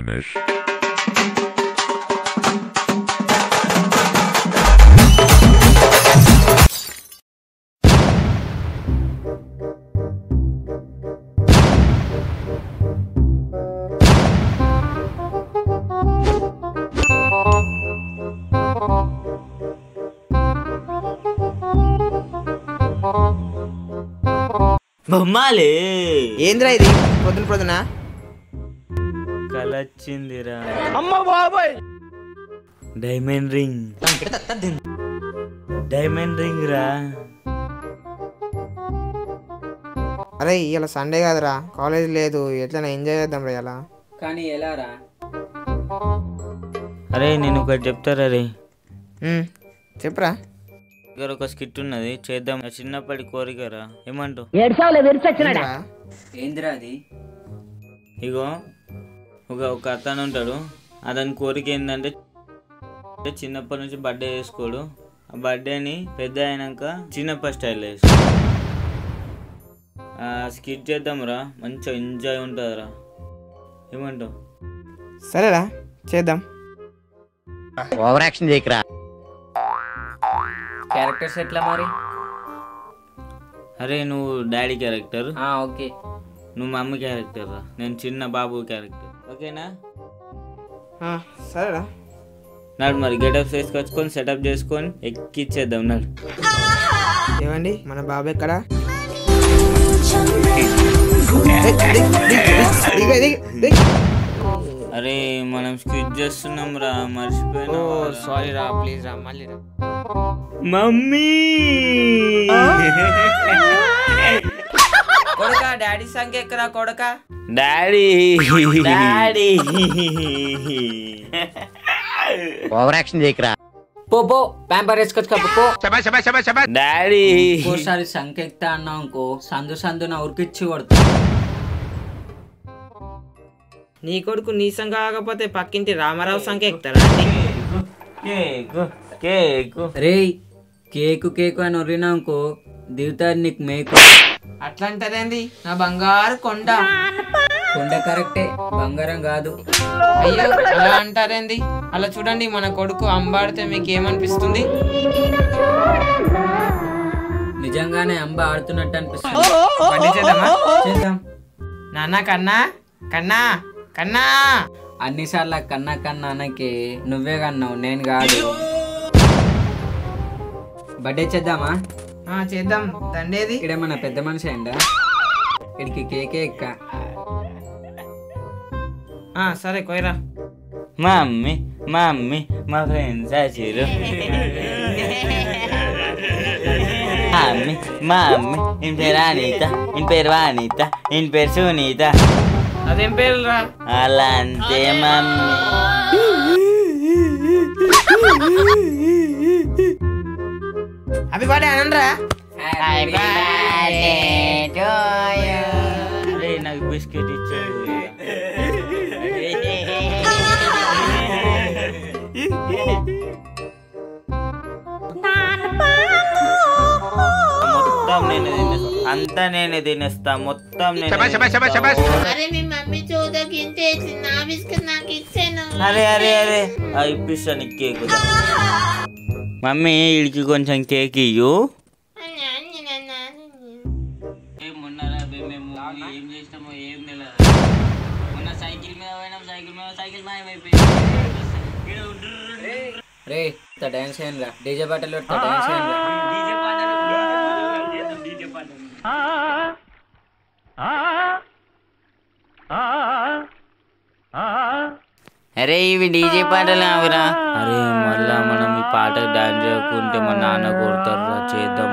finish. బొమ్మాలే ఏంద్రా ఇది పొద్దున పొద్దున కలొచ్చిందిరా. అమ్మ బాబాయ్, డైమండ్ రింగ్. డైమండ్ రింగ్ రా. అరే ఇలా సండే కదరా, కాలేజ్ లేదు, ఎట్లా ఎంజాయ్ చేద్దాం రా ఇలా. కానీ ఎలా రా? అరే నేను ఒకటి చెప్తారా రే. చెప్పరా. దగ్గర ఒక స్కిట్ ఉన్నది, చేద్దాం. చిన్నప్పటి కోరికరా, ఏమంటావు? ఏందిరా అది? ఇగో ఒక అతను ఉంటాడు, అతని కోరిక ఏంటంటే చిన్నప్పటి నుంచి బర్త్డే చేసుకోడు. ఆ బర్త్డేని పెద్ద అయినాక చిన్నప్పటి స్టైల్ వేసుకో. స్కిట్ చేద్దాంరా, మంచిగా ఎంజాయ్ ఉంటుందిరా, ఏమంటావు? సరేరా చేద్దాం. Over action చేయకరా. క్యారెక్టర్స్ ఎట్లా మరి? అరే నువ్వు డాడీ క్యారెక్టర్, ఓకే. నువ్వు మమ్మీ క్యారెక్టర్ రా, నేను చిన్న బాబు క్యారెక్టర్, ఓకేనా? సరేరా. నాడు మరి గెటప్స్ వేసుకొచ్చుకొని సెటప్ చేసుకొని ఎక్కిచ్చేద్దాం. నాడు ఏమండి మన బాబు ఎక్కడా? అరే మనం స్కిట్ చేస్తున్నాం రా, మర్చిపోయినా. సారీ రా, ప్లీజ్ రా, మళ్ళీ రా. మమ్మీ కొడక డాడీ సంఖ్య ఎక్కరా కొడక. డాడీ డాడీ ఓవర్ యాక్షన్ చేయకరా. పో ప్యాంపర్ వేసుకొచ్చుకో. డాడీ ఇంకోసారి సంఖ్య ఎక్కుతా అన్నావు అనుకో, సందు నా ఉరికిచ్చి కొడతా. నీ కొడుకు నీ సంఖ్య కాకపోతే పక్కింటి రామారావు సంఖ్య ఎక్కుతారా? కేకు కేకు రే కేకు అని ఒరినాకో దిగుతారు నీకు మేకు. అట్లా అంటారేంది? నా బంగారు కొండ. కొండ కరెక్టే, బంగారం కాదు. అయ్యో అలా అంటారేంది? అలా చూడండి, మన కొడుకు అంబాడితే మీకు ఏమనిపిస్తుంది? నిజంగానే అంబ ఆడుతున్నట్టు అనిపిస్తుంది. చేద్దాం. నాన్న కన్నా కన్నా కన్నా. అన్నిసార్లు కన్నా అనకి నువ్వే కన్నావు, నేను కాదు. బర్త్డే చేద్దామా? చేద్దాం. దండేది ఇక్కడ మన పెద్ద మనిషి అయిందా, ఇక్కడికి కేకే ఎక్క. సరే కొయ్యరా. మమ్మీ మమ్మీ మా ఫ్రెండ్స్ వచ్చిర్రు. మమ్మీ మమ్మీ ఇన్ పేరు అనిత, ఇన్ పేరు వానిత, ఇన్ పేరు సునీత. అదేం పేరు రా? అలా అంతే మమ్మీ. అవి పాడే అనండ్రా. అరే నాకు బిస్కెట్ ఇచ్చాడు. మొత్తం నేనే తినేస్తా, అంతా నేనే తినేస్తా, మొత్తం నేనే. అరే మీ మమ్మీ చూడకి ఇంతే నా బిస్కెట్ నాకు ఇచ్చాను. అరే అరే అరే ఇప్పిస్తా నీకు కేక్. మమ్మీ వీడికి కొంచెం కేక్ ఇయ్యు. ఏం చేసినామో ఏం తెలియదు. మొన్న సైకిల్ మీద పోయినాం, సైకిల్ మాయమైపోయింది. రే డాన్స్ చేయండి, డీజే పాటలు డాన్స్ చేయండి. అరే ఇవి డీజే పాటలు ఆవురా. అరే మళ్ళా మనం ఈ పాట డాన్స్ చేయకుంటే మా నాన్న కొడతారు. చేద్దాం.